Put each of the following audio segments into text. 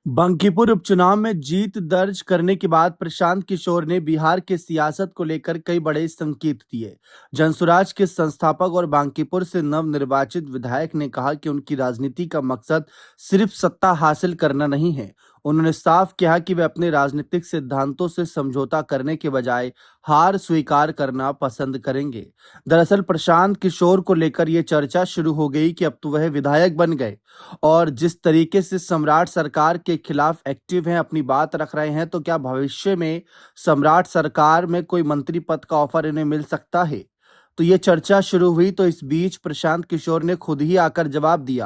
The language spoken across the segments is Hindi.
बांकीपुर उपचुनाव में जीत दर्ज करने के बाद प्रशांत किशोर ने बिहार के सियासत को लेकर कई बड़े संकेत दिए। जनसुराज के संस्थापक और बांकीपुर से नवनिर्वाचित विधायक ने कहा कि उनकी राजनीति का मकसद सिर्फ सत्ता हासिल करना नहीं है। उन्होंने साफ किया कि वे अपने राजनीतिक सिद्धांतों से समझौता करने के बजाय हार स्वीकार करना पसंद करेंगे। दरअसल प्रशांत किशोर को लेकर ये चर्चा शुरू हो गई कि अब तो वह विधायक बन गए और जिस तरीके से सम्राट सरकार के खिलाफ एक्टिव हैं, अपनी बात रख रहे हैं, तो क्या भविष्य में सम्राट सरकार में कोई मंत्री पद का ऑफर इन्हें मिल सकता है? तो ये चर्चा शुरू हुई तो इस बीच प्रशांत किशोर ने खुद ही आकर जवाब दिया।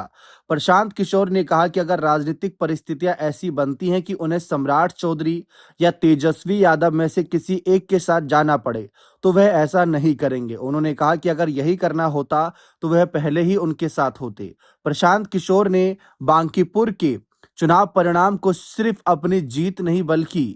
प्रशांत किशोर ने कहा कि अगर राजनीतिक परिस्थितियां ऐसी बनती हैं कि उन्हें सम्राट चौधरी या तेजस्वी यादव में से किसी एक के साथ जाना पड़े तो वह ऐसा नहीं करेंगे। उन्होंने कहा कि अगर यही करना होता तो वह पहले ही उनके साथ होते। प्रशांत किशोर ने बांकीपुर के चुनाव परिणाम को सिर्फ अपनी जीत नहीं बल्कि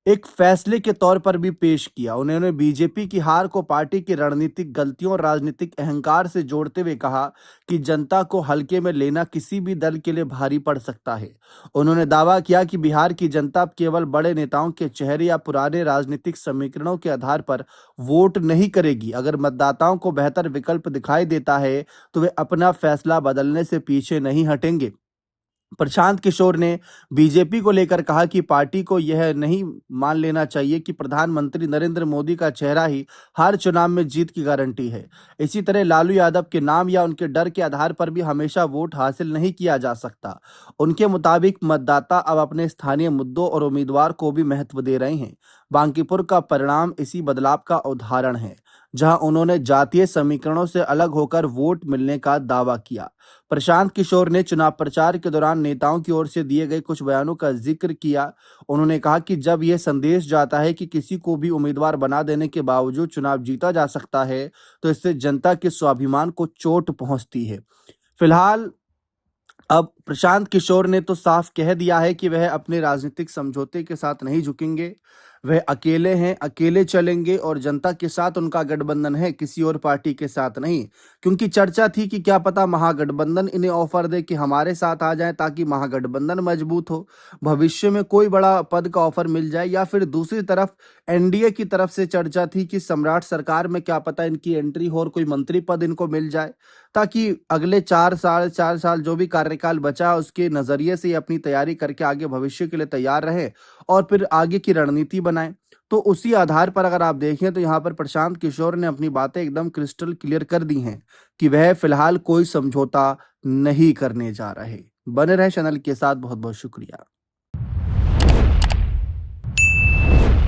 एक फैसले के तौर पर भी पेश किया। उन्होंने बीजेपी की हार को पार्टी की रणनीतिक गलतियों और राजनीतिक अहंकार से जोड़ते हुए कहा कि जनता को हल्के में लेना किसी भी दल के लिए भारी पड़ सकता है। उन्होंने दावा किया कि बिहार की जनता अब केवल बड़े नेताओं के चेहरे या पुराने राजनीतिक समीकरणों के आधार पर वोट नहीं करेगी। अगर मतदाताओं को बेहतर विकल्प दिखाई देता है तो वे अपना फैसला बदलने से पीछे नहीं हटेंगे। प्रशांत किशोर ने बीजेपी को लेकर कहा कि पार्टी को यह नहीं मान लेना चाहिए कि प्रधानमंत्री नरेंद्र मोदी का चेहरा ही हर चुनाव में जीत की गारंटी है। इसी तरह लालू यादव के नाम या उनके डर के आधार पर भी हमेशा वोट हासिल नहीं किया जा सकता। उनके मुताबिक मतदाता अब अपने स्थानीय मुद्दों और उम्मीदवार को भी महत्व दे रहे हैं। बांकीपुर का परिणाम इसी बदलाव का उदाहरण है, जहां उन्होंने जातीय समीकरणों से अलग होकर वोट मिलने का दावा किया। प्रशांत किशोर ने चुनाव प्रचार के दौरान नेताओं की ओर से दिए गए कुछ बयानों का जिक्र किया। उन्होंने कहा कि जब यह संदेश जाता है कि किसी को भी उम्मीदवार बना देने के बावजूद चुनाव जीता जा सकता है, तो इससे जनता के स्वाभिमान को चोट पहुंचती है। फिलहाल अब प्रशांत किशोर ने तो साफ कह दिया है कि वह अपने राजनीतिक समझौते के साथ नहीं झुकेंगे। वह अकेले हैं, अकेले चलेंगे और जनता के साथ उनका गठबंधन है, किसी और पार्टी के साथ नहीं। क्योंकि चर्चा थी कि क्या पता महागठबंधन इन्हें ऑफर दे कि हमारे साथ आ जाएं ताकि महागठबंधन मजबूत हो, भविष्य में कोई बड़ा पद का ऑफर मिल जाए। या फिर दूसरी तरफ एनडीए की तरफ से चर्चा थी कि सम्राट सरकार में क्या पता इनकी एंट्री हो और कोई मंत्री पद इनको मिल जाए, ताकि अगले 4 साल जो भी कार्यकाल बचा उसके नजरिए से अपनी तैयारी करके आगे भविष्य के लिए तैयार रहे और फिर आगे की रणनीति बनाए। तो उसी आधार पर अगर आप देखें तो यहाँ पर प्रशांत किशोर ने अपनी बातें एकदम क्रिस्टल क्लियर कर दी हैं कि वह फिलहाल कोई समझौता नहीं करने जा रहे। बने रहे चैनल के साथ। बहुत बहुत शुक्रिया।